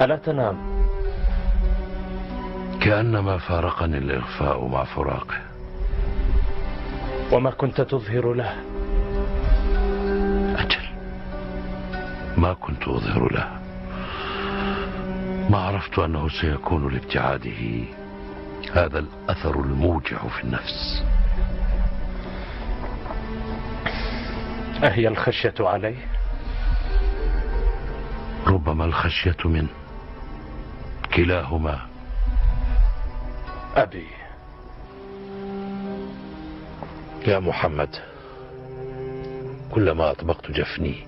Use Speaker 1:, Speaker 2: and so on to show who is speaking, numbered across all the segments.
Speaker 1: ألا تنام؟
Speaker 2: كأنما فارقني الإغفاء مع فراقه.
Speaker 1: وما كنت تظهر له؟
Speaker 2: أجل، ما كنت أظهر له. ما عرفت أنه سيكون لابتعاده هذا الأثر الموجع في النفس.
Speaker 1: أهي الخشية عليه؟
Speaker 2: ربما الخشية منه، كلاهما.
Speaker 1: أبي.
Speaker 2: يا محمد، كلما أطبقت جفني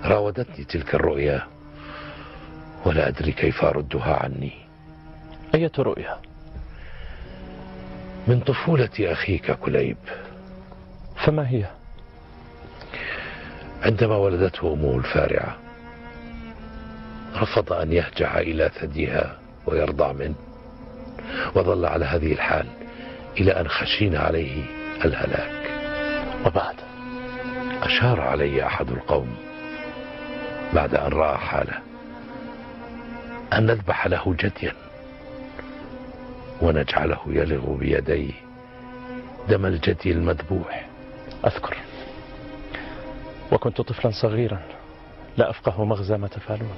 Speaker 2: راودتني تلك الرؤيا، ولا أدري كيف أردها عني.
Speaker 1: أية رؤيا؟
Speaker 2: من طفولة أخيك كليب.
Speaker 1: فما هي؟
Speaker 2: عندما ولدته أمه الفارعة رفض أن يهجع إلى ثديها ويرضع منه، وظل على هذه الحال إلى أن خشينا عليه الهلاك.
Speaker 1: وبعد؟
Speaker 2: أشار علي أحد القوم بعد أن رأى حاله أن نذبح له جديا ونجعله يلغ بيديه دم الجدي المذبوح.
Speaker 1: أذكر، وكنت طفلا صغيرا لا أفقه مغزى ما تفعلون.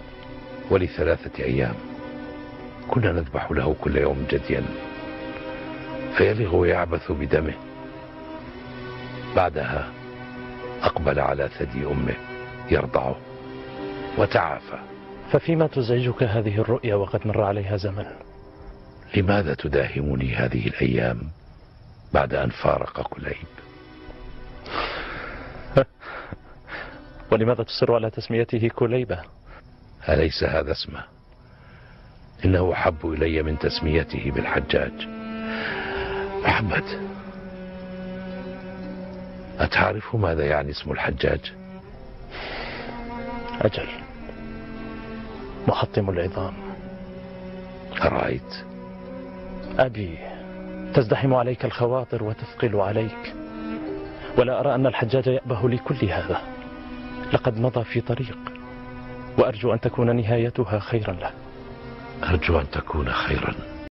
Speaker 2: ول3 أيام كنا نذبح له كل يوم جديا فيلغ ويعبث بدمه. بعدها أقبل على ثدي أمه يرضعه وتعافى.
Speaker 1: ففيما تزعجك هذه الرؤيا وقد مر عليها زمن؟
Speaker 2: لماذا تداهمني هذه الأيام بعد أن فارق كليب؟
Speaker 1: ولماذا تصر على تسميته كليبة؟
Speaker 2: أليس هذا اسمه؟ إنه أحب إلي من تسميته بالحجاج. محمد، أتعرف ماذا يعني اسم الحجاج؟
Speaker 1: أجل، محطم العظام.
Speaker 2: أرأيت؟
Speaker 1: أبي، تزدحم عليك الخواطر وتثقل عليك، ولا أرى أن الحجاج يأبه لكل هذا. لقد مضى في طريق، وأرجو أن تكون نهايتها خيرا له.
Speaker 2: أرجو أن تكون خيرا.